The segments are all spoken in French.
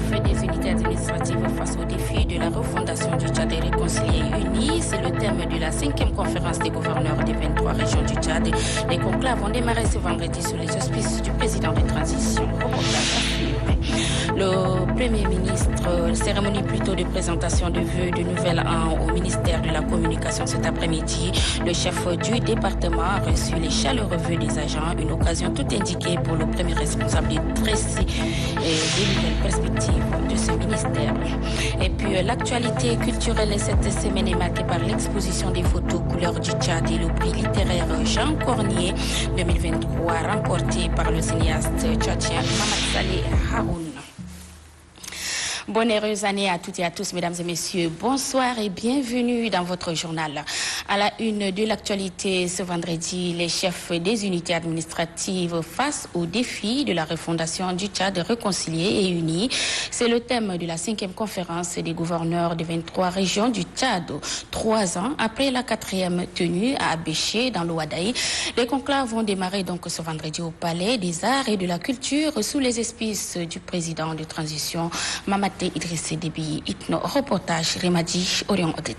chefs des unités administratives face aux défis de la refondation du Tchad et réconcilier et uni. C'est le thème de la 5e conférence des gouverneurs des 23 régions du Tchad. Les conclaves ont démarré ce vendredi sous les auspices du président de transition. Le Premier ministre, cérémonie plutôt de présentation de vœux de nouvel an au ministère de la Communication cet après-midi. Le chef du département a reçu les chaleureux vœux des agents, une occasion tout indiquée pour le premier responsable de dresser des nouvelles perspectives de ce ministère. Et puis l'actualité culturelle cette semaine est marquée par l'exposition des photos couleurs du Tchad et le prix littéraire Jean Cornier 2023 remporté par le cinéaste tchadien Mamad Saleh Haroun. Bonne heureuse année à toutes et à tous, mesdames et messieurs. Bonsoir et bienvenue dans votre journal. À la une de l'actualité ce vendredi, les chefs des unités administratives face aux défis de la refondation du Tchad réconcilié et uni. C'est le thème de la 5e conférence des gouverneurs des 23 régions du Tchad. 3 ans après la 4e tenue à Abéché dans l'Ouadaï, les conclaves vont démarrer donc ce vendredi au Palais des Arts et de la Culture sous les auspices du président de transition Mamad Idriss Déby. Reportage Remadi Orion Odet.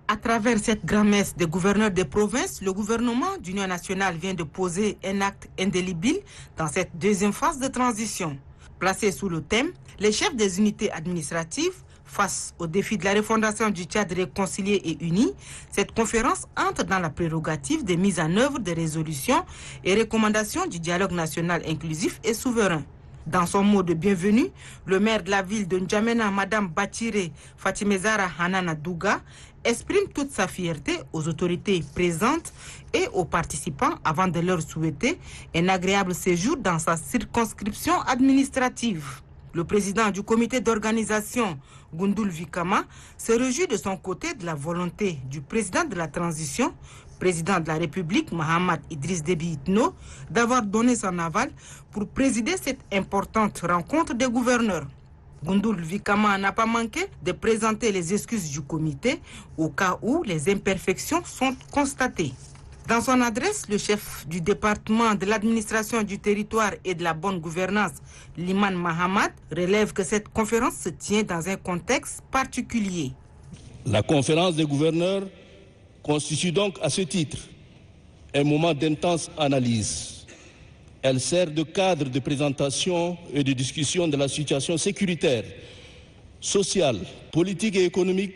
À travers cette grand-messe des gouverneurs des provinces, le gouvernement d'Union nationale vient de poser un acte indélébile dans cette deuxième phase de transition. Placé sous le thème « Les chefs des unités administratives face au défi de la refondation du Tchad réconcilié et uni », cette conférence entre dans la prérogative des mises en œuvre des résolutions et recommandations du dialogue national inclusif et souverain. Dans son mot de bienvenue, le maire de la ville de N'Djamena, Madame Bachire Fatimezara Hanana Douga, exprime toute sa fierté aux autorités présentes et aux participants avant de leur souhaiter un agréable séjour dans sa circonscription administrative. Le président du comité d'organisation, Gundoul Vikama, se réjouit de son côté de la volonté du président de la transition, président de la République, Mahamad Idriss Déby Itno, d'avoir donné son aval pour présider cette importante rencontre des gouverneurs. Gundoul Vikama n'a pas manqué de présenter les excuses du comité au cas où les imperfections sont constatées. Dans son adresse, le chef du département de l'administration du territoire et de la bonne gouvernance, Liman Mahamad, relève que cette conférence se tient dans un contexte particulier. La conférence des gouverneurs constitue donc à ce titre un moment d'intense analyse. Elle sert de cadre de présentation et de discussion de la situation sécuritaire, sociale, politique et économique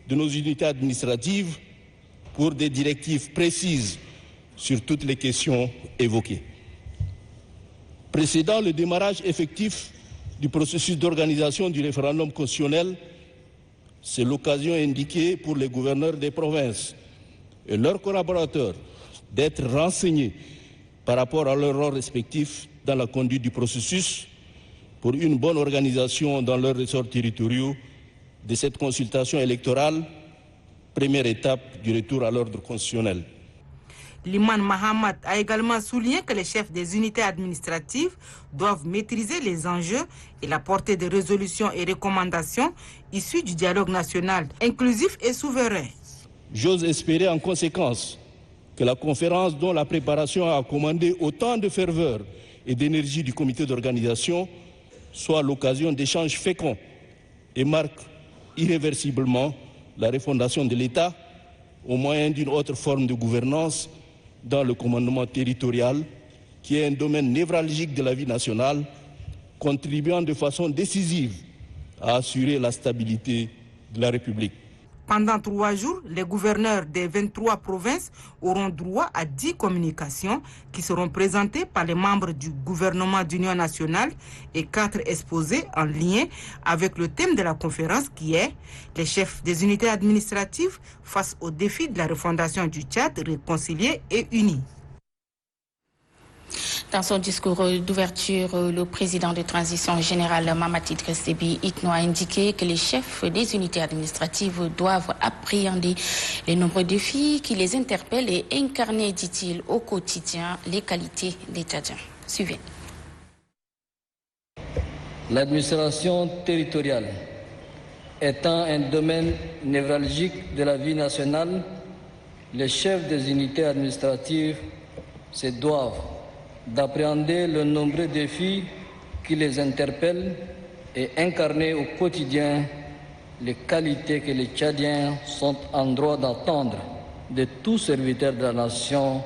de nos unités administratives pour des directives précises sur toutes les questions évoquées. Précédant le démarrage effectif du processus d'organisation du référendum constitutionnel, c'est l'occasion indiquée pour les gouverneurs des provinces et leurs collaborateurs d'être renseignés par rapport à leur rôle respectif dans la conduite du processus pour une bonne organisation dans leurs ressorts territoriaux de cette consultation électorale, première étape du retour à l'ordre constitutionnel. Liman Mahamad a également souligné que les chefs des unités administratives doivent maîtriser les enjeux et la portée des résolutions et recommandations issues du dialogue national inclusif et souverain. J'ose espérer en conséquence que la conférence dont la préparation a commandé autant de ferveur et d'énergie du comité d'organisation soit l'occasion d'échanges féconds et marque irréversiblement la refondation de l'État au moyen d'une autre forme de gouvernance dans le commandement territorial, qui est un domaine névralgique de la vie nationale, contribuant de façon décisive à assurer la stabilité de la République. Pendant 3 jours, les gouverneurs des 23 provinces auront droit à 10 communications qui seront présentées par les membres du gouvernement d'Union nationale et 4 exposés en lien avec le thème de la conférence qui est « Les chefs des unités administratives face aux défis de la refondation du Tchad réconcilié et uni ». Dans son discours d'ouverture, le président de transition générale Mamad Idriss Déby Itno a indiqué que les chefs des unités administratives doivent appréhender les nombreux défis qui les interpellent et incarner, dit-il, au quotidien les qualités des Tchadiens. Suivez. L'administration territoriale étant un domaine névralgique de la vie nationale, les chefs des unités administratives se doivent d'appréhender le nombreux défis qui les interpellent et incarner au quotidien les qualités que les Tchadiens sont en droit d'attendre de tout serviteur de la nation,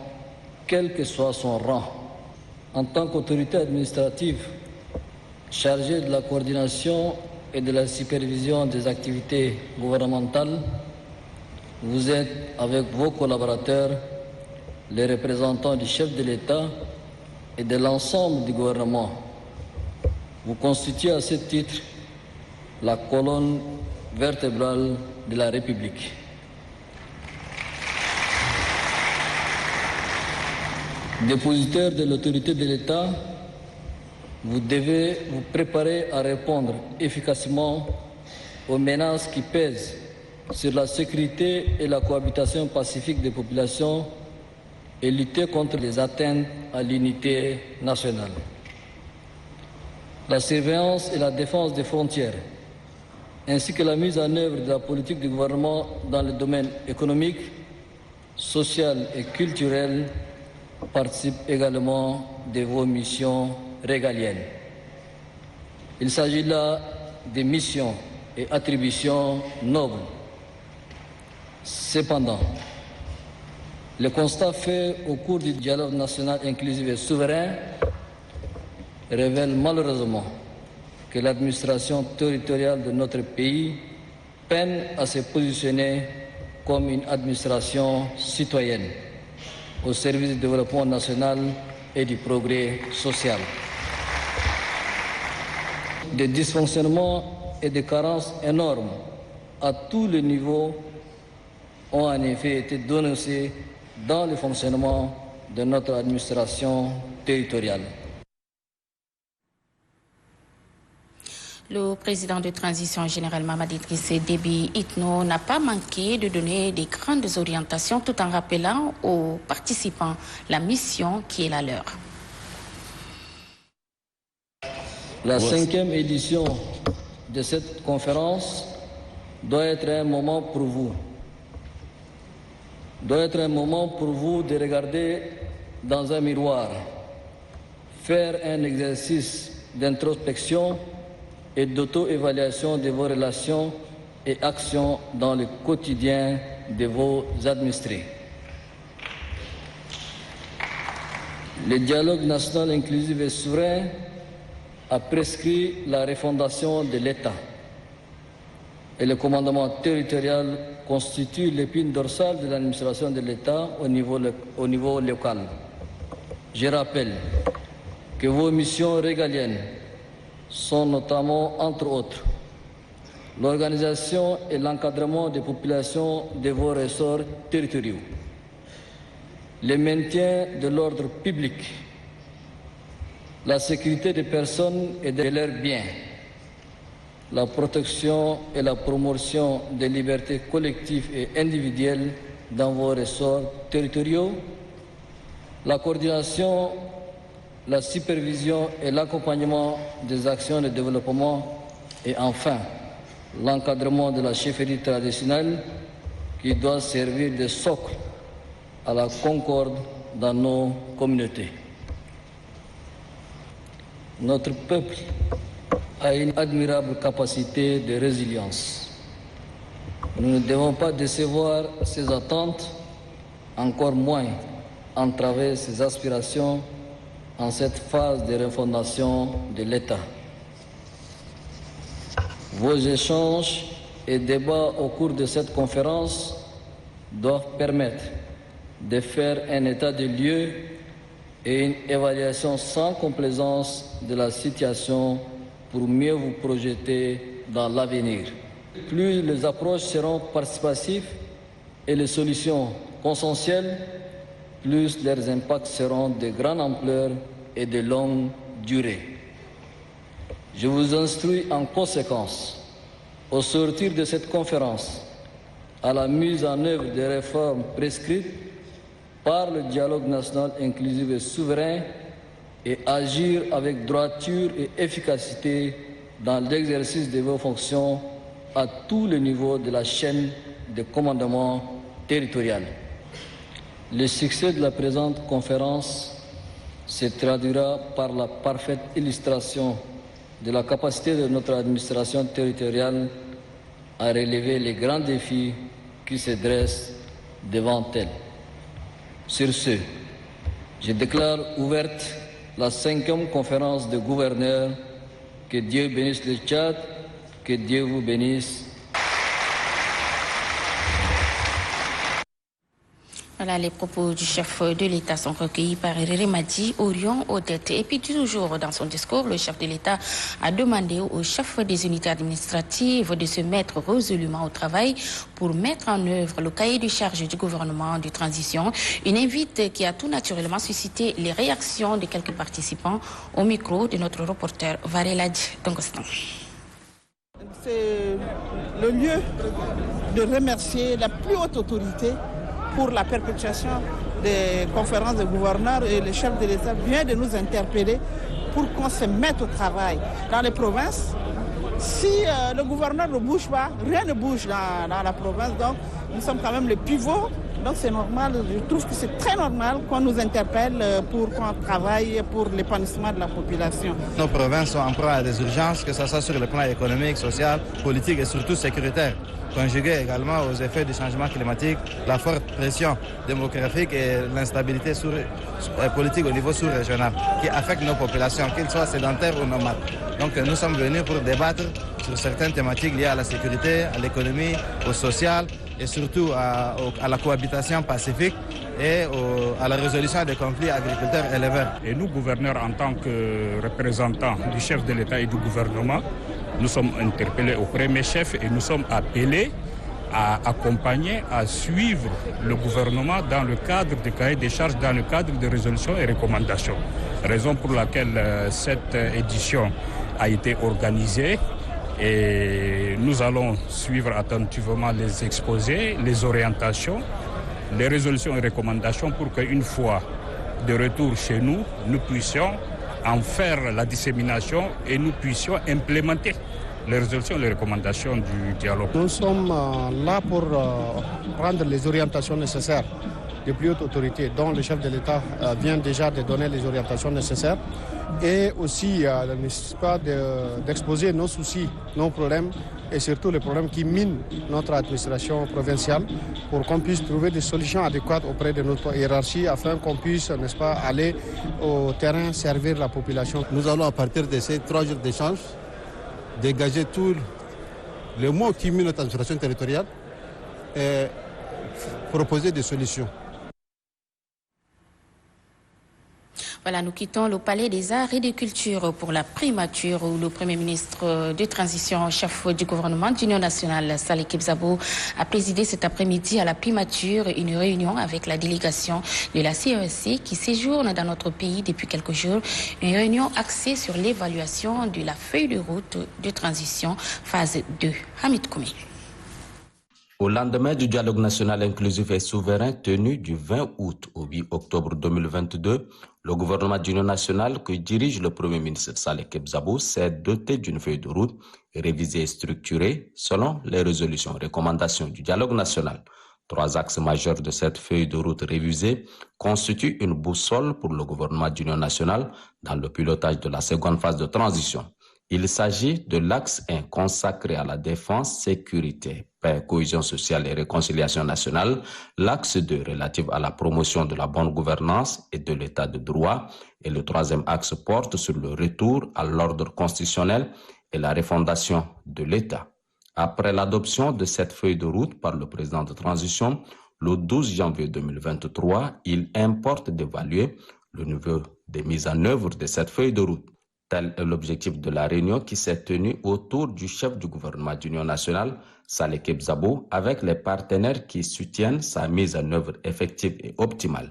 quel que soit son rang. En tant qu'autorité administrative chargée de la coordination et de la supervision des activités gouvernementales, vous êtes, avec vos collaborateurs, les représentants du chef de l'État et de l'ensemble du gouvernement. Vous constituez à ce titre la colonne vertébrale de la République. Dépositaire de l'autorité de l'État, vous devez vous préparer à répondre efficacement aux menaces qui pèsent sur la sécurité et la cohabitation pacifique des populations et lutter contre les atteintes à l'unité nationale. La surveillance et la défense des frontières, ainsi que la mise en œuvre de la politique du gouvernement dans le domaine économique, social et culturel participent également de vos missions régaliennes. Il s'agit là des missions et attributions nobles. Cependant, le constat fait au cours du dialogue national inclusif et souverain révèle malheureusement que l'administration territoriale de notre pays peine à se positionner comme une administration citoyenne au service du développement national et du progrès social. Des dysfonctionnements et des carences énormes à tous les niveaux ont en effet été dénoncés dans le fonctionnement de notre administration territoriale. Le président de transition générale Mamadi Idriss Déby Itno n'a pas manqué de donner des grandes orientations tout en rappelant aux participants la mission qui est la leur. La 5e édition de cette conférence doit être un moment pour vous. Doit être un moment pour vous de regarder dans un miroir, faire un exercice d'introspection et d'auto-évaluation de vos relations et actions dans le quotidien de vos administrés. Le dialogue national inclusif et souverain a prescrit la refondation de l'État et le commandement territorial constitue l'épine dorsale de l'administration de l'État au niveau local. Je rappelle que vos missions régaliennes sont notamment, entre autres, l'organisation et l'encadrement des populations de vos ressorts territoriaux, le maintien de l'ordre public, la sécurité des personnes et de leurs biens, la protection et la promotion des libertés collectives et individuelles dans vos ressorts territoriaux, la coordination, la supervision et l'accompagnement des actions de développement et enfin l'encadrement de la chefferie traditionnelle qui doit servir de socle à la concorde dans nos communautés. Notre peuple a une admirable capacité de résilience. Nous ne devons pas décevoir ses attentes, encore moins entraver ses aspirations en cette phase de refondation de l'État. Vos échanges et débats au cours de cette conférence doivent permettre de faire un état des lieux et une évaluation sans complaisance de la situation pour mieux vous projeter dans l'avenir. Plus les approches seront participatives et les solutions consensuelles, plus leurs impacts seront de grande ampleur et de longue durée. Je vous instruis en conséquence, au sortir de cette conférence, à la mise en œuvre des réformes prescrites par le dialogue national inclusif et souverain et agir avec droiture et efficacité dans l'exercice de vos fonctions à tous les niveaux de la chaîne de commandement territorial. Le succès de la présente conférence se traduira par la parfaite illustration de la capacité de notre administration territoriale à relever les grands défis qui se dressent devant elle. Sur ce, je déclare ouverte la 5e conférence de gouverneurs. Que Dieu bénisse le Tchad, que Dieu vous bénisse. Voilà, les propos du chef de l'État sont recueillis par Remadi Orion Odette. Et puis toujours dans son discours, le chef de l'État a demandé au chef des unités administratives de se mettre résolument au travail pour mettre en œuvre le cahier de charges du gouvernement de transition. Une invite qui a tout naturellement suscité les réactions de quelques participants au micro de notre reporter Varela Dongostan. C'est le lieu de remercier la plus haute autorité pour la perpétuation des conférences de gouverneurs, et le chef de l'État vient de nous interpeller pour qu'on se mette au travail. Dans les provinces, si le gouverneur ne bouge pas, rien ne bouge dans la province, donc nous sommes quand même le pivot. Donc c'est normal, je trouve que c'est très normal qu'on nous interpelle pour qu'on travaille pour l'épanouissement de la population. Nos provinces sont en proie à des urgences, que ce soit sur le plan économique, social, politique et surtout sécuritaire, conjugué également aux effets du changement climatique, la forte pression démographique et l'instabilité politique au niveau sous-régional qui affectent nos populations, qu'elles soient sédentaires ou nomades. Donc nous sommes venus pour débattre sur certaines thématiques liées à la sécurité, à l'économie, au social et surtout à la cohabitation pacifique et à la résolution des conflits agriculteurs-éleveurs. Et nous, gouverneurs, en tant que représentants du chef de l'État et du gouvernement, nous sommes interpellés au premier chef et nous sommes appelés à accompagner, à suivre le gouvernement dans le cadre du cahier des charges, dans le cadre de résolutions et recommandations. Raison pour laquelle cette édition a été organisée. Et nous allons suivre attentivement les exposés, les orientations, les résolutions et recommandations pour qu'une fois de retour chez nous, nous puissions en faire la dissémination et nous puissions implémenter les résolutions et les recommandations du dialogue. Nous sommes là pour prendre les orientations nécessaires des plus hautes autorités, dont le chef de l'État vient déjà de donner les orientations nécessaires, et aussi n'est-ce pas d'exposer nos soucis, nos problèmes et surtout les problèmes qui minent notre administration provinciale pour qu'on puisse trouver des solutions adéquates auprès de notre hiérarchie afin qu'on puisse, n'est-ce pas, aller au terrain servir la population. Nous allons à partir de ces 3 jours d'échange dégager tous les mots qui minent notre administration territoriale et proposer des solutions. Voilà, nous quittons le Palais des Arts et des Cultures pour la primature où le Premier ministre de transition, chef du gouvernement d'Union nationale, Saleh Kebzabo, a présidé cet après-midi à la primature une réunion avec la délégation de la CESC qui séjourne dans notre pays depuis quelques jours. Une réunion axée sur l'évaluation de la feuille de route de transition phase 2. Hamid Koumi. Au lendemain du dialogue national inclusif et souverain tenu du 20 août au 8 octobre 2022, le gouvernement d'Union nationale que dirige le Premier ministre Saleh Kebzabo s'est doté d'une feuille de route révisée et structurée selon les résolutions et recommandations du dialogue national. 3 axes majeurs de cette feuille de route révisée constituent une boussole pour le gouvernement d'Union nationale dans le pilotage de la seconde phase de transition. Il s'agit de l'axe 1 consacré à la défense, sécurité, paix, cohésion sociale et réconciliation nationale, l'axe 2 relatif à la promotion de la bonne gouvernance et de l'état de droit, et le 3e axe porte sur le retour à l'ordre constitutionnel et la refondation de l'État. Après l'adoption de cette feuille de route par le président de transition, le 12 janvier 2023, il importe d'évaluer le niveau de mise en œuvre de cette feuille de route. Tel est l'objectif de la réunion qui s'est tenue autour du chef du gouvernement d'Union nationale, Saleh Kebzabo, avec les partenaires qui soutiennent sa mise en œuvre effective et optimale.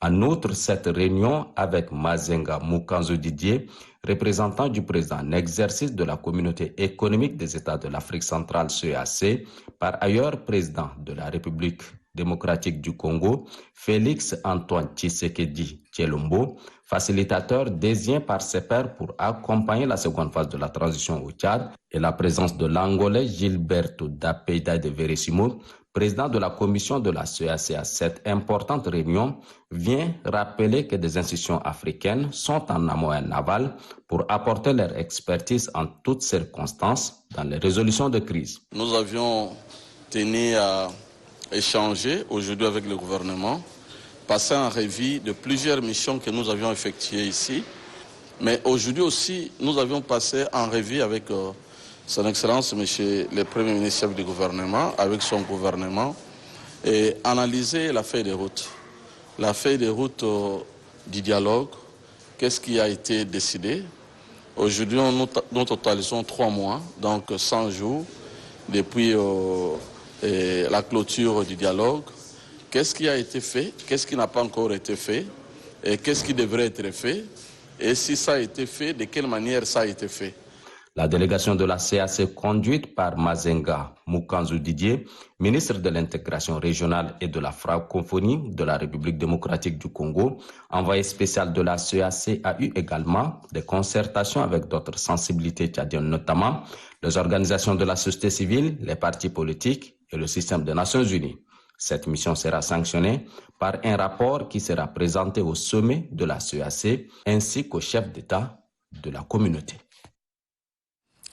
En outre, cette réunion avec Mazenga Moukanzo Didier, représentant du président en exercice de la Communauté économique des États de l'Afrique centrale, CEAC, par ailleurs président de la République démocratique du Congo, Félix Antoine Tshisekedi Tshilombo, facilitateur désigné par ses pairs pour accompagner la seconde phase de la transition au Tchad, et la présence de l'Angolais Gilberto da Peida de Verissimo, président de la commission de la CEEAC à cette importante réunion, vient rappeler que des institutions africaines sont en amont et en aval pour apporter leur expertise en toutes circonstances dans les résolutions de crise. Nous avions tenu à échanger aujourd'hui avec le gouvernement, passer en revue de plusieurs missions que nous avions effectuées ici. Mais aujourd'hui aussi, nous avions passé en revue avec Son Excellence, Monsieur le Premier ministre chef du gouvernement, avec son gouvernement, et analyser la feuille de route. La feuille de route du dialogue, qu'est-ce qui a été décidé. Aujourd'hui, nous totalisons 3 mois, donc 100 jours, depuis la clôture du dialogue. Qu'est-ce qui a été fait, qu'est-ce qui n'a pas encore été fait, et qu'est-ce qui devrait être fait, et si ça a été fait, de quelle manière ça a été fait. La délégation de la CEEAC conduite par Mazenga Mukanzu Didier, ministre de l'intégration régionale et de la francophonie de la République démocratique du Congo, envoyé spécial de la CEEAC, a eu également des concertations avec d'autres sensibilités tchadiennes, notamment les organisations de la société civile, les partis politiques et le système des Nations Unies. Cette mission sera sanctionnée par un rapport qui sera présenté au sommet de la CEEAC ainsi qu'au chef d'État de la communauté.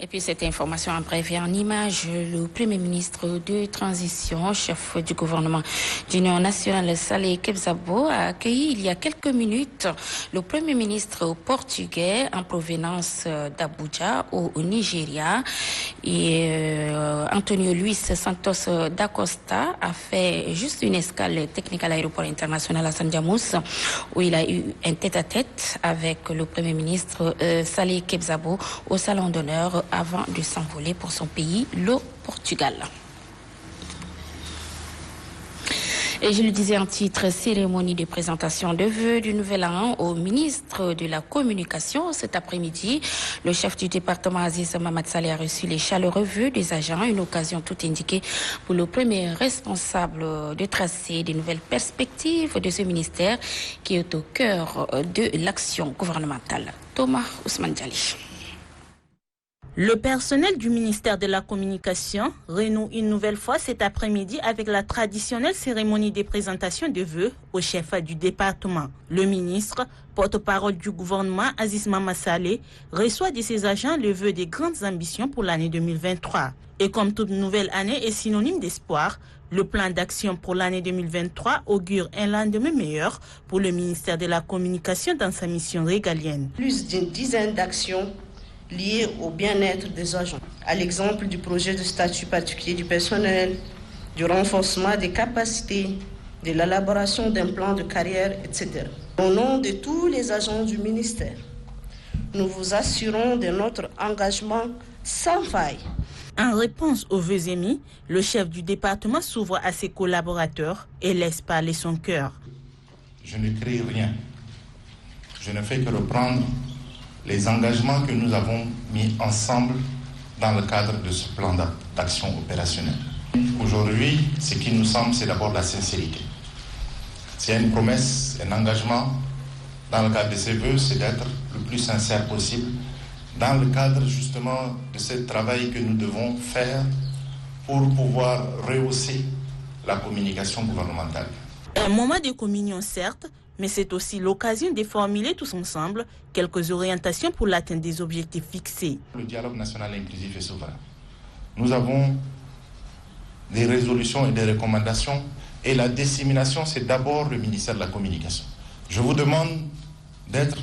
Et puis cette information en bref et en image, le Premier ministre de transition, chef du gouvernement d'Union nationale, Saleh Kebzabo, a accueilli il y a quelques minutes le Premier ministre portugais en provenance d'Abuja au Nigeria. Et Antonio Luis Santos da Costa a fait juste une escale technique à l'aéroport international Hassan Diamous, où il a eu un tête-à-tête avec le Premier ministre Saleh Kebzabo au salon d'honneur avant de s'envoler pour son pays, le Portugal. Et je le disais en titre, cérémonie de présentation de vœux du Nouvel An au ministre de la Communication. Cet après-midi, le chef du département Aziz Mamad Saleh a reçu les chaleureux vœux des agents, une occasion tout indiquée pour le premier responsable de tracer de nouvelles perspectives de ce ministère qui est au cœur de l'action gouvernementale. Thomas Ousmane Djali. Le personnel du ministère de la Communication renoue une nouvelle fois cet après-midi avec la traditionnelle cérémonie de présentation de vœux au chef du département. Le ministre, porte-parole du gouvernement Aziz Mamad Saleh, reçoit de ses agents le vœu des grandes ambitions pour l'année 2023. Et comme toute nouvelle année est synonyme d'espoir, le plan d'action pour l'année 2023 augure un lendemain meilleur pour le ministère de la Communication dans sa mission régalienne. Plus d'une dizaine d'actions liées au bien-être des agents, à l'exemple du projet de statut particulier du personnel, du renforcement des capacités, de l'élaboration d'un plan de carrière, etc. Au nom de tous les agents du ministère, nous vous assurons de notre engagement sans faille. En réponse aux vœux émis, le chef du département s'ouvre à ses collaborateurs et laisse parler son cœur. Je ne crée rien. Je ne fais que reprendre les engagements que nous avons mis ensemble dans le cadre de ce plan d'action opérationnel. Aujourd'hui, ce qui nous semble, c'est d'abord la sincérité. C'est une promesse, un engagement. Dans le cadre de ces vœux, c'est d'être le plus sincère possible dans le cadre justement de ce travail que nous devons faire pour pouvoir rehausser la communication gouvernementale. Un moment de communion, certes, mais c'est aussi l'occasion de formuler tous ensemble quelques orientations pour l'atteinte des objectifs fixés. Le dialogue national inclusif et souverain. Nous avons des résolutions et des recommandations et la dissémination, c'est d'abord le ministère de la Communication. Je vous demande d'être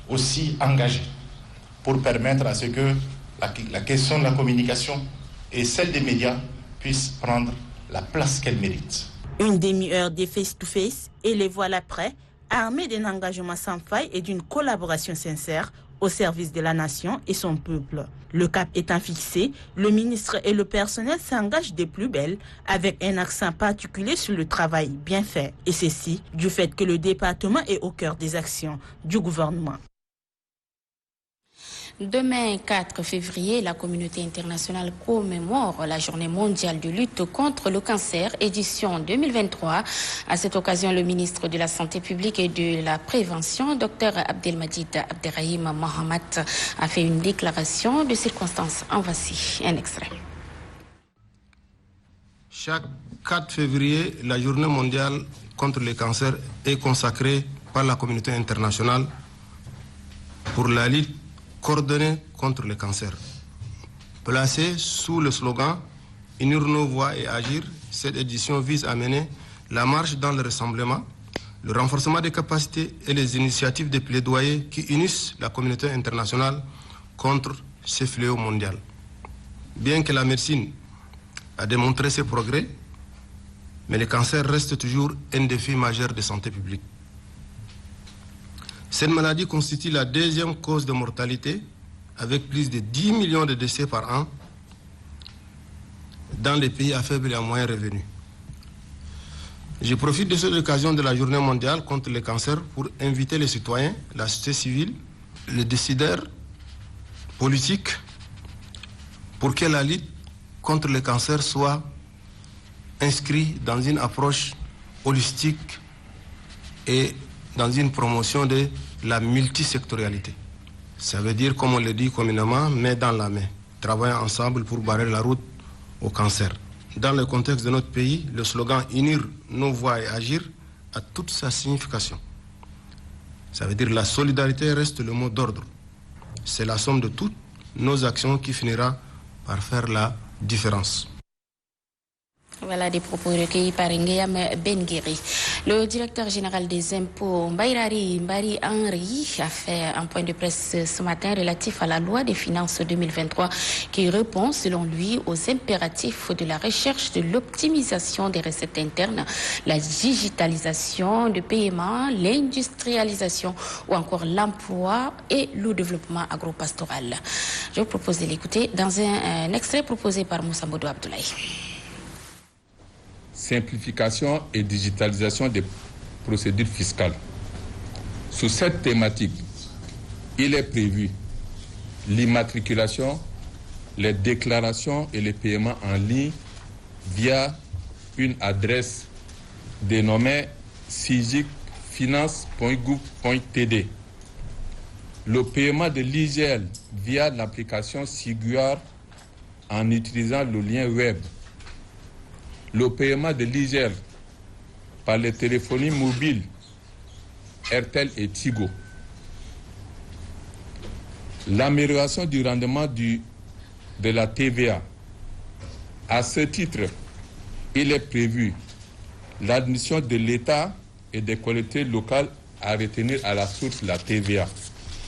aussi engagé pour permettre à ce que la question de la communication et celle des médias puissent prendre la place qu'elle mérite. Une demi-heure de face-to-face et les voilà prêts, armés d'un engagement sans faille et d'une collaboration sincère au service de la nation et son peuple. Le cap étant fixé, le ministre et le personnel s'engagent des plus belles avec un accent particulier sur le travail bien fait. Et ceci du fait que le département est au cœur des actions du gouvernement. Demain, 4 février, la communauté internationale commémore la journée mondiale de lutte contre le cancer, édition 2023. À cette occasion, le ministre de la Santé publique et de la Prévention, Dr Abdelmadjid Abderrahim Mohamed, a fait une déclaration de circonstances. En voici un extrait. Chaque 4 février, la journée mondiale contre le cancer est consacrée par la communauté internationale pour la lutte coordonnée contre le cancer. Placée sous le slogan « Unir nos voix et agir », cette édition vise à mener la marche dans le rassemblement, le renforcement des capacités et les initiatives de plaidoyer qui unissent la communauté internationale contre ce fléau mondial. Bien que la médecine a démontré ses progrès, mais le cancer reste toujours un défi majeur de santé publique. Cette maladie constitue la deuxième cause de mortalité, avec plus de 10 millions de décès par an dans les pays à faible et à moyen revenu. Je profite de cette occasion de la Journée mondiale contre le cancer pour inviter les citoyens, la société civile, les décideurs politiques, pour que la lutte contre le cancer soit inscrite dans une approche holistique et dans une promotion de la multisectorialité. Ça veut dire, comme on le dit communément, main dans la main, travailler ensemble pour barrer la route au cancer. Dans le contexte de notre pays, le slogan « Unir nos voix et agir » a toute sa signification. Ça veut dire que la solidarité reste le mot d'ordre. C'est la somme de toutes nos actions qui finira par faire la différence. Voilà des propos recueillis par Ngeyam Benguiri. Le directeur général des impôts, Mbairari Mbari Henry, a fait un point de presse ce matin relatif à la loi des finances 2023 qui répond, selon lui, aux impératifs de la recherche de l'optimisation des recettes internes, la digitalisation du paiement, l'industrialisation ou encore l'emploi et le développement agropastoral. Je vous propose de l'écouter dans un extrait proposé par Moussa Mbodou Abdoulaye. Simplification et digitalisation des procédures fiscales. Sous cette thématique, il est prévu l'immatriculation, les déclarations et les paiements en ligne via une adresse dénommée sigicfinance.gouv.td. Le paiement de l'IGL via l'application Siguar en utilisant le lien web. Le paiement de l'IGL par les téléphonies mobiles, Airtel et Tigo. L'amélioration du rendement de la TVA. À ce titre, il est prévu l'admission de l'État et des collectivités locales à retenir à la source la TVA.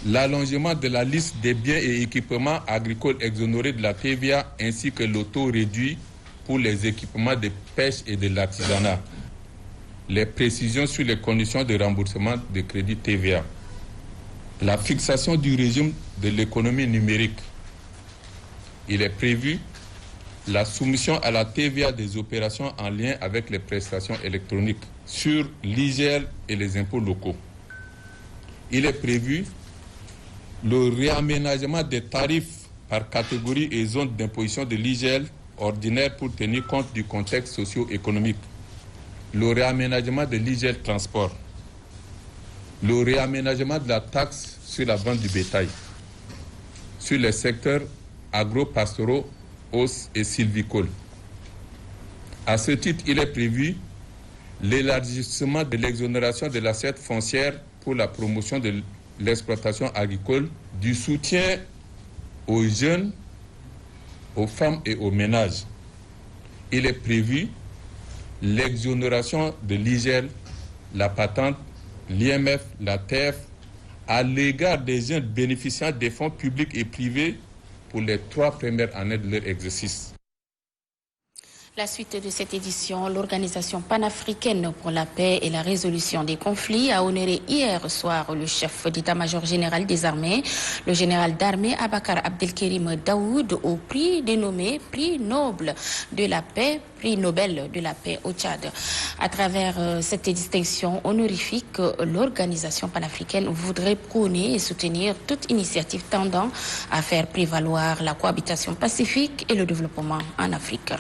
L'allongement de la liste des biens et équipements agricoles exonérés de la TVA ainsi que le taux réduit pour les équipements de pêche et de l'artisanat. Les précisions sur les conditions de remboursement de crédit TVA. La fixation du régime de l'économie numérique. Il est prévu la soumission à la TVA des opérations en lien avec les prestations électroniques sur l'IGL et les impôts locaux. Il est prévu le réaménagement des tarifs par catégorie et zone d'imposition de l'IGL ordinaire pour tenir compte du contexte socio-économique, le réaménagement de l'IGL transport, le réaménagement de la taxe sur la vente du bétail, sur les secteurs agro-pastoraux, os et sylvicoles. À ce titre, il est prévu l'élargissement de l'exonération de l'assiette foncière pour la promotion de l'exploitation agricole, du soutien aux jeunes, aux femmes et aux ménages. Il est prévu l'exonération de l'IGL, la patente, l'IMF, la TEF, à l'égard des jeunes bénéficiant des fonds publics et privés pour les 3 premières années de leur exercice. La suite de cette édition, l'Organisation panafricaine pour la paix et la résolution des conflits a honoré hier soir le chef d'état-major général des armées, le général d'armée Abakar Abdelkerim Daoud, au prix dénommé Prix Nobel de la paix, Prix Nobel de la paix au Tchad. À travers cette distinction honorifique, l'Organisation panafricaine voudrait prôner et soutenir toute initiative tendant à faire prévaloir la cohabitation pacifique et le développement en Afrique.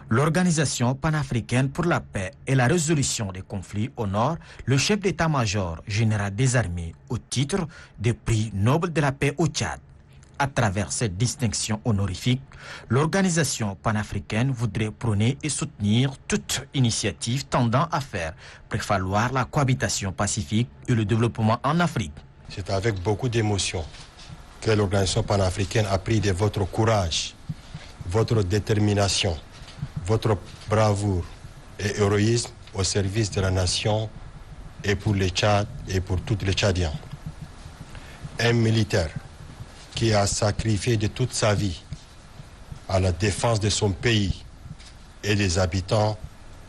L'Organisation panafricaine pour la paix et la résolution des conflits honore le chef d'état-major général des armées au titre de prix Nobel de la paix au Tchad. À travers cette distinction honorifique, l'organisation panafricaine voudrait prôner et soutenir toute initiative tendant à faire prévaloir la cohabitation pacifique et le développement en Afrique. C'est avec beaucoup d'émotion que l'organisation panafricaine a pris de votre courage, votre détermination, votre bravoure et héroïsme au service de la nation et pour le Tchad et pour tous les Tchadiens. Un militaire qui a sacrifié de toute sa vie à la défense de son pays et des habitants,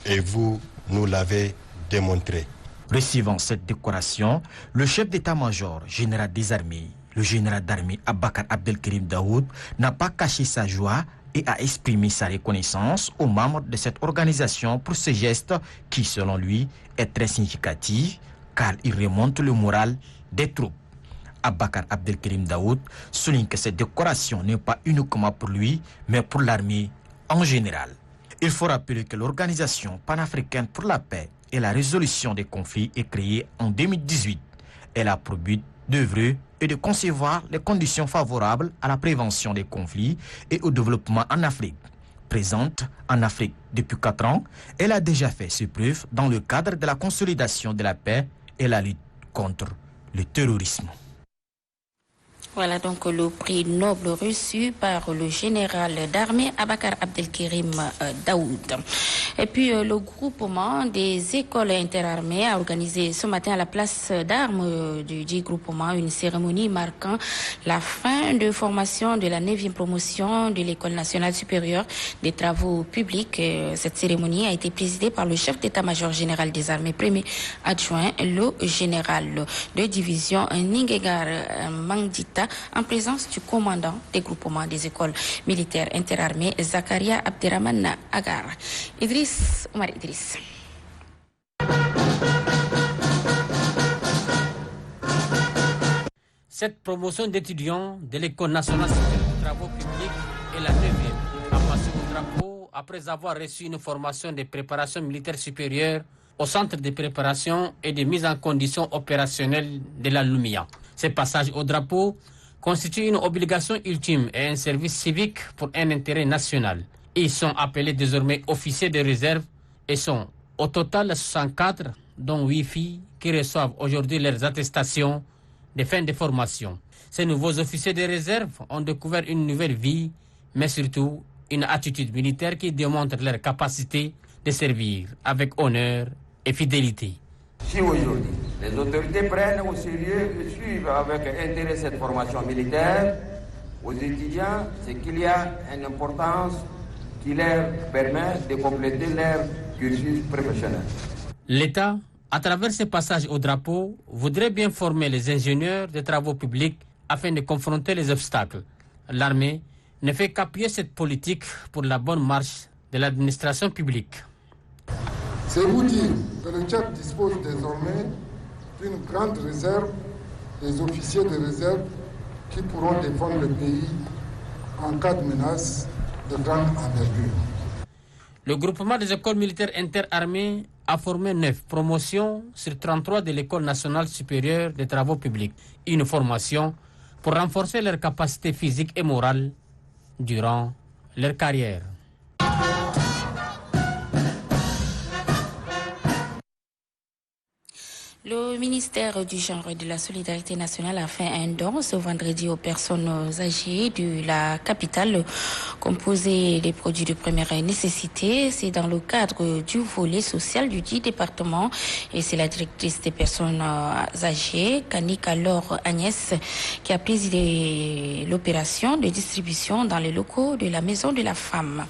et vous nous l'avez démontré. Recevant cette décoration, le chef d'état-major général des armées, le général d'armée Abakar Abdelkarim Daoud, n'a pas caché sa joie et a exprimé sa reconnaissance aux membres de cette organisation pour ce geste qui, selon lui, est très significatif car il remonte le moral des troupes. Abakar Abdelkarim Daoud souligne que cette décoration n'est pas uniquement pour lui, mais pour l'armée en général. Il faut rappeler que l'Organisation panafricaine pour la paix et la résolution des conflits est créée en 2018. Elle a pour but d'œuvrer et de concevoir les conditions favorables à la prévention des conflits et au développement en Afrique. Présente en Afrique depuis 4 ans, elle a déjà fait ses preuves dans le cadre de la consolidation de la paix et la lutte contre le terrorisme. Voilà donc le prix noble reçu par le général d'armée Abakar Abdelkarim Daoud. Et puis le groupement des écoles interarmées a organisé ce matin à la place d'armes du dit groupement une cérémonie marquant la fin de formation de la 9e promotion de l'École nationale supérieure des travaux publics. Cette cérémonie a été présidée par le chef d'état-major général des armées, premier adjoint, le général de division Ningegar Mangdita, en présence du commandant des groupements des écoles militaires interarmées, Zakaria Abderrahman Agar. Omar Idriss. Cette promotion d'étudiants de l'École nationale supérieure des travaux publics est la 9e à passer au drapeau après avoir reçu une formation de préparation militaire supérieure au centre de préparation et de mise en condition opérationnelle de la Lumia. Ce passage au drapeau constitue une obligation ultime et un service civique pour un intérêt national. Ils sont appelés désormais officiers de réserve et sont au total 64, dont 8 filles qui reçoivent aujourd'hui leurs attestations de fin de formation. Ces nouveaux officiers de réserve ont découvert une nouvelle vie, mais surtout une attitude militaire qui démontre leur capacité de servir avec honneur et fidélité. Si aujourd'hui les autorités prennent au sérieux et suivent avec intérêt cette formation militaire, aux étudiants, c'est qu'il y a une importance qui leur permet de compléter leur cursus professionnel. L'État, à travers ce passage au drapeau, voudrait bien former les ingénieurs des travaux publics afin de confronter les obstacles. L'armée ne fait qu'appuyer cette politique pour la bonne marche de l'administration publique. C'est vous dire que le Tchad dispose désormais d'une grande réserve, des officiers de réserve qui pourront défendre le pays en cas de menace de grande envergure. Le groupement des écoles militaires interarmées a formé 9 promotions sur 33 de l'École nationale supérieure des travaux publics. Une formation pour renforcer leurs capacités physiques et morales durant leur carrière. Le ministère du Genre et de la Solidarité nationale a fait un don ce vendredi aux personnes âgées de la capitale composé des produits de première nécessité. C'est dans le cadre du volet social du dit département et c'est la directrice des personnes âgées, Kanika Laure Agnès, qui a présidé l'opération de distribution dans les locaux de la Maison de la Femme.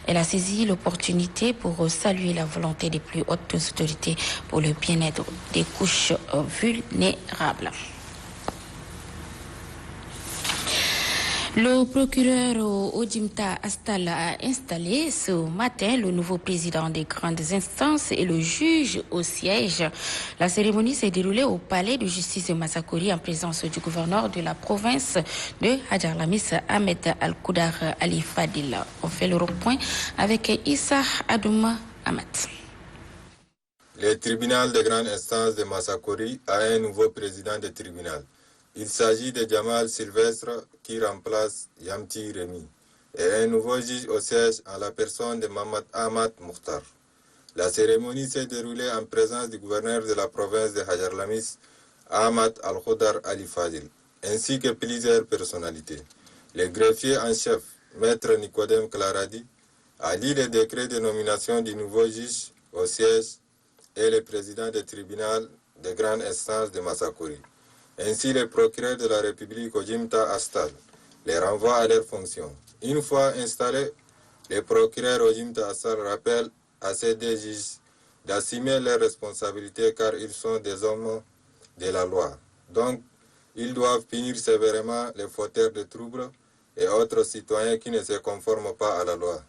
Elle a saisi l'opportunité pour saluer la volonté des plus hautes autorités pour le bien-être des couches vulnérables. Le procureur Odimta Astal a installé ce matin le nouveau président des grandes instances et le juge au siège. La cérémonie s'est déroulée au palais de justice de Massakori en présence du gouverneur de la province de Hadjar Lamis, Ahmed Al-Koudar Ali Fadil. On fait le point avec Issa Adouma Amat. Le tribunal de grande instance de Massakori a un nouveau président de tribunal. Il s'agit de Jamal Sylvestre qui remplace Yamti Remi et un nouveau juge au siège en la personne de Mohamed Ahmad Mukhtar. La cérémonie s'est déroulée en présence du gouverneur de la province de Hajar Lamis, Ahmad Al-Khoudar Ali Fadil, ainsi que plusieurs personnalités. Le greffier en chef, Maître Nicodème Claradi, a lu le décret de nomination du nouveau juge au siège et le président du tribunal de grande instance de Massakori. Ainsi, le procureur de la République, Ojimta Astal, les renvoie à leurs fonctions. Une fois installés, le procureur Ojimta Astal rappelle à ces deux juges d'assumer leurs responsabilités car ils sont des hommes de la loi. Donc, ils doivent punir sévèrement les fauteurs de troubles et autres citoyens qui ne se conforment pas à la loi.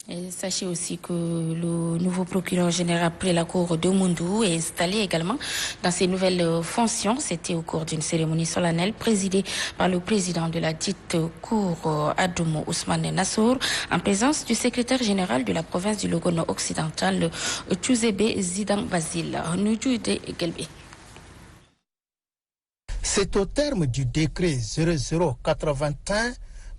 Et sachez aussi que le nouveau procureur général près la cour de Moundou est installé également dans ses nouvelles fonctions. C'était au cours d'une cérémonie solennelle présidée par le président de la dite cour Adoumou Ousmane Nassour en présence du secrétaire général de la province du Logone occidental Tchouzébé Zidan Basile. C'est au terme du décret 0081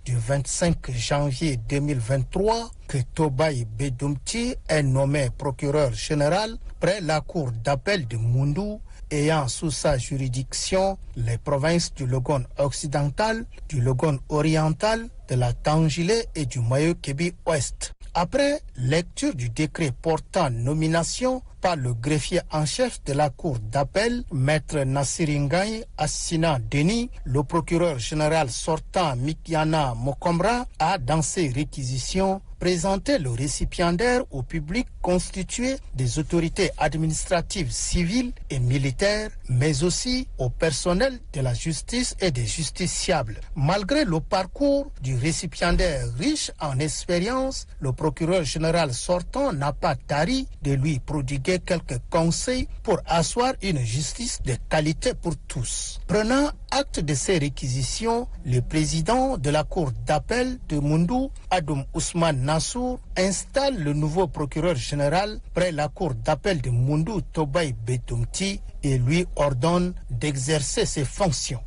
du 25 janvier 2023 que Tobaï Bedoumti est nommé procureur général près la cour d'appel de Moundou, ayant sous sa juridiction les provinces du Logone occidental, du Logone oriental, de la Tangilé et du Mayo-Kébi ouest. Après lecture du décret portant nomination par le greffier en chef de la cour d'appel, Maître Nassiringaï Assina Denis, le procureur général sortant Mikiana Mokombra a, dans ses réquisitions, présenté le récipiendaire au public constitué des autorités administratives civiles et militaires, mais aussi au personnel de la justice et des justiciables. Malgré le parcours du récipiendaire riche en expérience, le procureur général sortant n'a pas tari de lui prodiguer quelques conseils pour asseoir une justice de qualité pour tous. Prenant acte de ces réquisitions, le président de la cour d'appel de Moundou, Adoum Ousmane Nassour, installe le nouveau procureur général près la cour d'appel de Moundou, Tobaï Bedoumti, et lui ordonne d'exercer ses fonctions.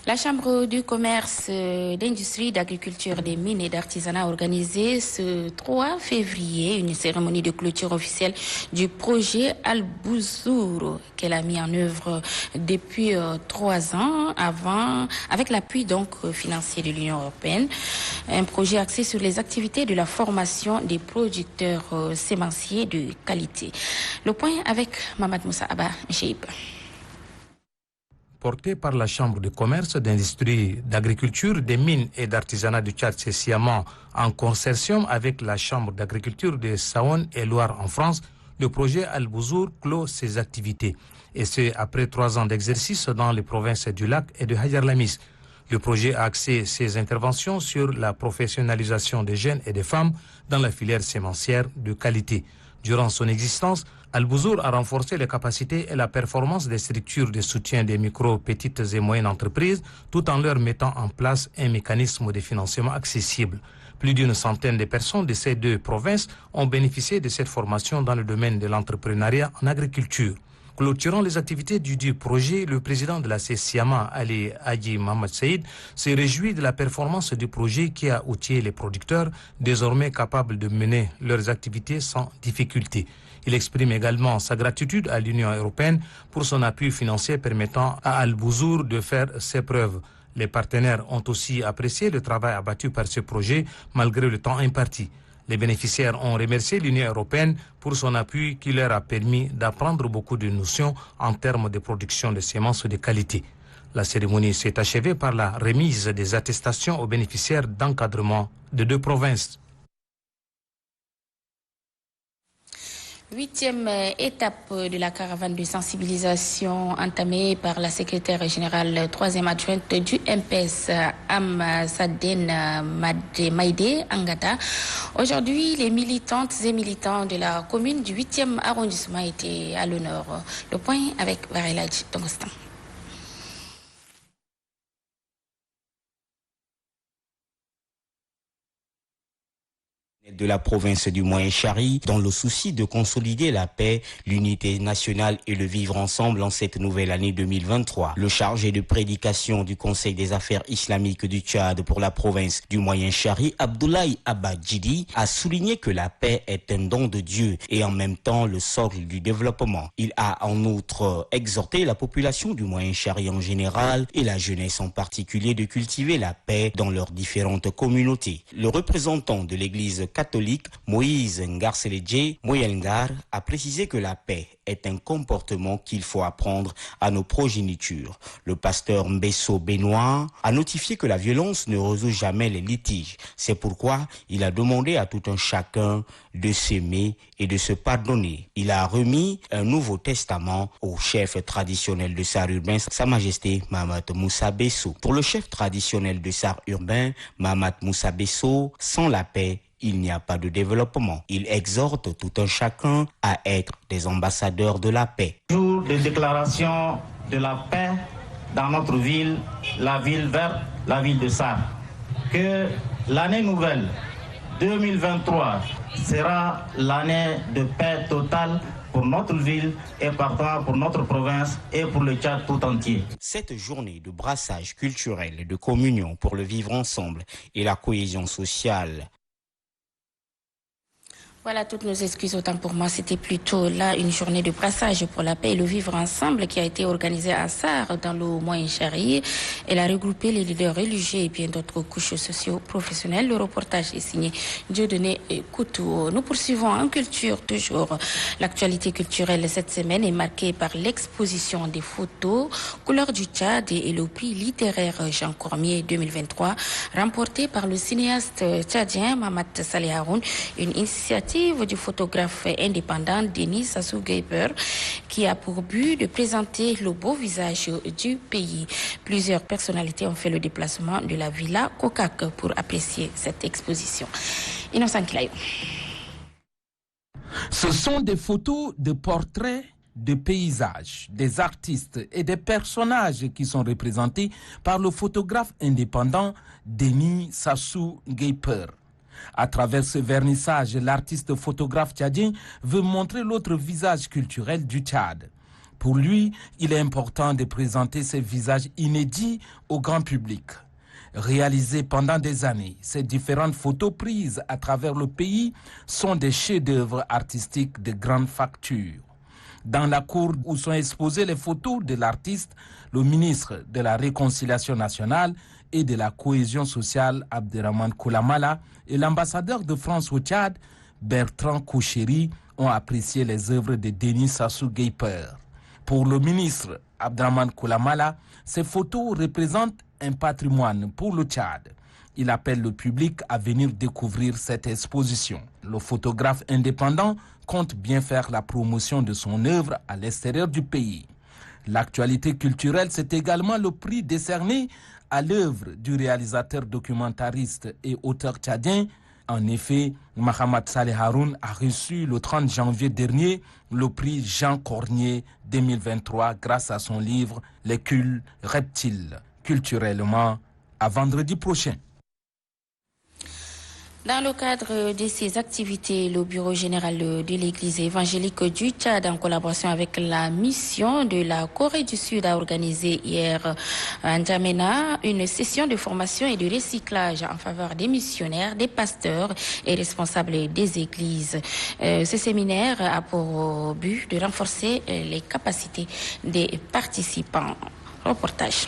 La Chambre du commerce, d'industrie, d'agriculture, des mines et d'artisanat a organisé ce 3 février une cérémonie de clôture officielle du projet Al-Bouzour qu'elle a mis en œuvre depuis 3 ans avec l'appui donc financier de l'Union européenne. Un projet axé sur les activités de la formation des producteurs sémenciers de qualité. Le point avec Mamad Moussa Abba Cheib. Porté par la Chambre de commerce, d'industrie, d'agriculture, des mines et d'artisanat du Tchad, sciemment en consortium avec la Chambre d'agriculture de Saône et Loire en France, le projet Al-Bouzour clôt ses activités. Et c'est après 3 ans d'exercice dans les provinces du Lac et de Hajar Lamis. Le projet a axé ses interventions sur la professionnalisation des jeunes et des femmes dans la filière sémencière de qualité. Durant son existence, Al-Bouzour a renforcé les capacités et la performance des structures de soutien des micro, petites et moyennes entreprises tout en leur mettant en place un mécanisme de financement accessible. Plus d'une centaine de personnes de ces 2 provinces ont bénéficié de cette formation dans le domaine de l'entrepreneuriat en agriculture. Clôturant les activités du projet, le président de la CESIAMA, Ali Hadji Mohamed Saïd, s'est réjoui de la performance du projet qui a outillé les producteurs, désormais capables de mener leurs activités sans difficulté. Il exprime également sa gratitude à l'Union européenne pour son appui financier permettant à Al-Bouzour de faire ses preuves. Les partenaires ont aussi apprécié le travail abattu par ce projet malgré le temps imparti. Les bénéficiaires ont remercié l'Union européenne pour son appui qui leur a permis d'apprendre beaucoup de notions en termes de production de semences de qualité. La cérémonie s'est achevée par la remise des attestations aux bénéficiaires d'encadrement de 2 provinces. 8e étape de la caravane de sensibilisation entamée par la secrétaire générale 3e adjointe du MPS, Amsaden Maïdé Angata. Aujourd'hui, les militantes et militants de la commune du 8e arrondissement étaient à l'honneur. Le point avec Varilaj Tongostan. de la province du Moyen-Chari dans le souci de consolider la paix, l'unité nationale et le vivre ensemble en cette nouvelle année 2023. Le chargé de prédication du Conseil des affaires islamiques du Tchad pour la province du Moyen-Chari, Abdoulaye Abadjidi, a souligné que la paix est un don de Dieu et en même temps le socle du développement. Il a en outre exhorté la population du Moyen-Chari en général et la jeunesse en particulier de cultiver la paix dans leurs différentes communautés. Le représentant de l'église catholique, Moïse Ngarseledje Moyengar, a précisé que la paix est un comportement qu'il faut apprendre à nos progénitures. Le pasteur Mbesso Benoît a notifié que la violence ne résout jamais les litiges. C'est pourquoi il a demandé à tout un chacun de s'aimer et de se pardonner. Il a remis un nouveau testament au chef traditionnel de Sar urbain, Sa Majesté Mahamat Moussa Besso. Pour le chef traditionnel de Sar urbain, Mahamat Moussa Besso, sans la paix, il n'y a pas de développement. Il exhorte tout un chacun à être des ambassadeurs de la paix. Jour de déclaration de la paix dans notre ville, la ville verte, la ville de Sar. Que l'année nouvelle 2023 sera l'année de paix totale pour notre ville et partant pour notre province et pour le Tchad tout entier. Cette journée de brassage culturel et de communion pour le vivre ensemble et la cohésion sociale. Voilà, toutes nos excuses, autant pour moi, c'était plutôt là une journée de brassage pour la paix et le vivre ensemble qui a été organisée à Sar dans le Moyen-Chari. Elle a regroupé les leaders religieux et bien d'autres couches socio-professionnelles. Le reportage est signé Dieudonné Coutou. Nous poursuivons en culture toujours. L'actualité culturelle cette semaine est marquée par l'exposition des photos Couleurs du Tchad et le prix littéraire Jean Cormier 2023 remporté par le cinéaste tchadien Mahamat Saleh Haroun, une initiative du photographe indépendant Denis Sassou Nguesso qui a pour but de présenter le beau visage du pays. Plusieurs personnalités ont fait le déplacement de la Villa Kokak pour apprécier cette exposition. Innocent Kilayo. Ce sont des photos de portraits de paysages, des artistes et des personnages qui sont représentés par le photographe indépendant Denis Sassou Nguesso. À travers ce vernissage, l'artiste photographe tchadien veut montrer l'autre visage culturel du Tchad. Pour lui, il est important de présenter ces visages inédits au grand public. Réalisées pendant des années, ces différentes photos prises à travers le pays sont des chefs-d'œuvre artistiques de grande facture. Dans la cour où sont exposées les photos de l'artiste, le ministre de la Réconciliation nationale et de la cohésion sociale Abderrahmane Koulamala et l'ambassadeur de France au Tchad, Bertrand Koucheri, ont apprécié les œuvres de Denis Sassou Nguesso. Pour le ministre Abderrahmane Koulamala, ces photos représentent un patrimoine pour le Tchad. Il appelle le public à venir découvrir cette exposition. Le photographe indépendant compte bien faire la promotion de son œuvre à l'extérieur du pays. L'actualité culturelle, c'est également le prix décerné à l'œuvre du réalisateur documentariste et auteur tchadien. En effet, Mahamat Saleh Haroun a reçu le 30 janvier dernier le prix Jean Cormier 2023 grâce à son livre « Les cultes reptiles ». Culturellement, à vendredi prochain. Dans le cadre de ces activités, le Bureau général de l'Église évangélique du Tchad, en collaboration avec la mission de la Corée du Sud, a organisé hier à N'Djamena une session de formation et de recyclage en faveur des missionnaires, des pasteurs et responsables des églises. Ce séminaire a pour but de renforcer les capacités des participants. Reportage.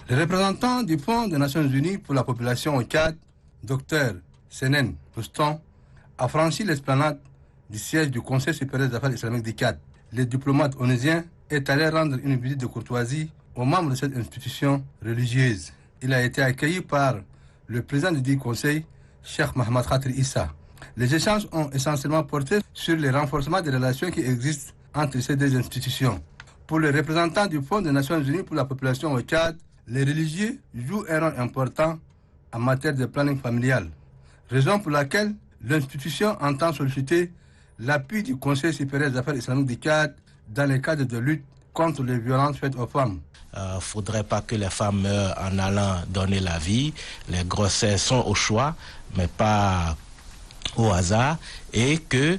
Le représentant du Fonds des Nations Unies pour la population au Tchad, Dr Senen Pouston, a franchi l'esplanade du siège du Conseil supérieur des affaires islamiques du Tchad. Le diplomate onusien est allé rendre une visite de courtoisie aux membres de cette institution religieuse. Il a été accueilli par le président du Conseil, Cheikh Mohamed Khatri Issa. Les échanges ont essentiellement porté sur le renforcement des relations qui existent entre ces deux institutions. Pour le représentant du Fonds des Nations Unies pour la population au Tchad, les religieux jouent un rôle important en matière de planning familial, raison pour laquelle l'institution entend solliciter l'appui du Conseil supérieur des affaires islamiques du Tchad dans le cadre de lutte contre les violences faites aux femmes. Faudrait pas que les femmes meurent en allant donner la vie. Les grossesses sont au choix, mais pas au hasard, et que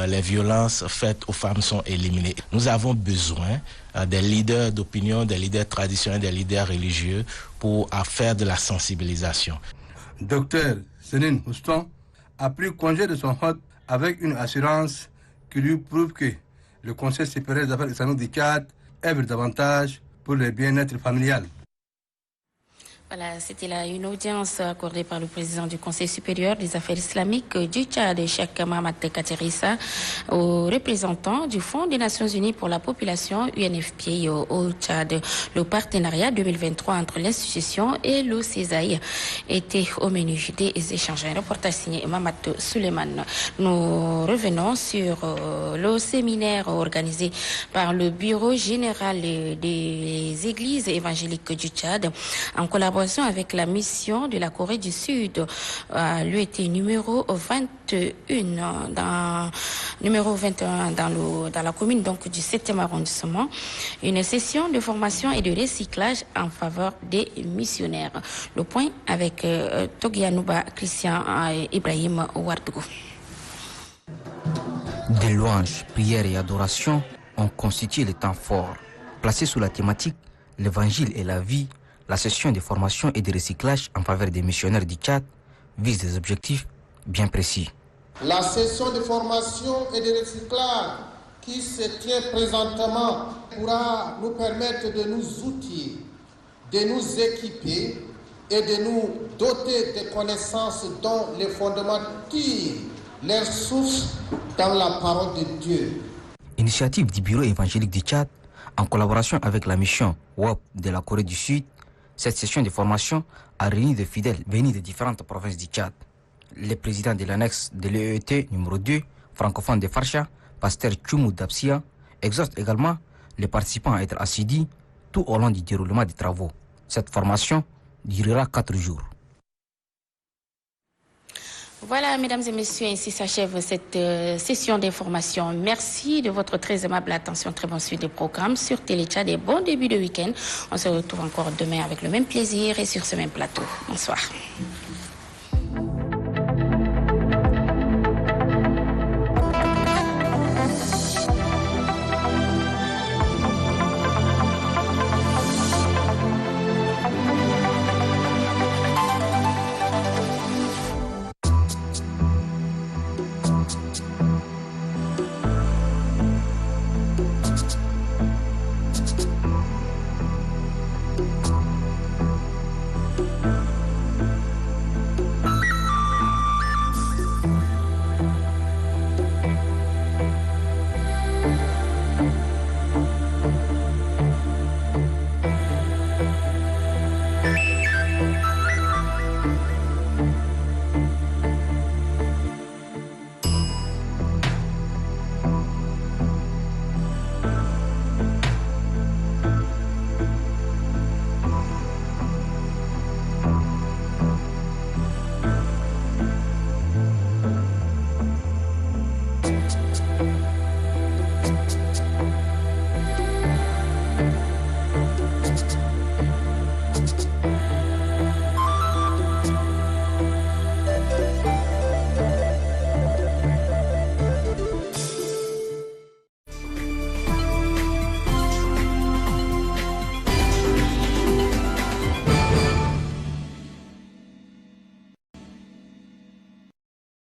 les violences faites aux femmes sont éliminées. Nous avons besoin des leaders d'opinion, des leaders traditionnels, des leaders religieux pour faire de la sensibilisation. Docteur Sénine Houston a pris congé de son hôte avec une assurance qui lui prouve que le Conseil supérieur des affaires islamiques du Tchad œuvre davantage pour le bien-être familial. Voilà, c'était là une audience accordée par le président du Conseil supérieur des affaires islamiques du Tchad, Cheikh Mohamed Katerissa, aux représentants du Fonds des Nations Unies pour la population UNFPA au Tchad. Le partenariat 2023 entre l'institution et le CESAI était au menu des échanges. Un reportage signé Mamadou Suleiman. Nous revenons sur le séminaire organisé par le Bureau général des églises évangéliques du Tchad en collaboration avec la mission de la Corée du Sud, l'UET numéro 21 dans la commune donc du 7e arrondissement, une session de formation et de recyclage en faveur des missionnaires. Le point avec Togianouba Christian Ibrahim Ouardougou. Des louanges, prières et adorations ont constitué les temps forts. Placés sous la thématique l'évangile et la vie, la session de formation et de recyclage en faveur des missionnaires du Tchad vise des objectifs bien précis. La session de formation et de recyclage qui se tient présentement pourra nous permettre de nous outiller, de nous équiper et de nous doter des connaissances dont les fondements tirent leur souffle dans la parole de Dieu. Initiative du Bureau évangélique du Tchad en collaboration avec la mission WOP de la Corée du Sud. Cette session de formation a réuni des fidèles venus de différentes provinces du Tchad. Le président de l'annexe de l'EET numéro 2, francophone de Farsha, pasteur Tchoumou Dapsia, exhorte également les participants à être assidus tout au long du déroulement des travaux. Cette formation durera 4 jours. Voilà, mesdames et messieurs, ainsi s'achève cette session d'information. Merci de votre très aimable attention. Très bon suite des programmes sur Télé Tchad et bon début de week-end. On se retrouve encore demain avec le même plaisir et sur ce même plateau. Bonsoir.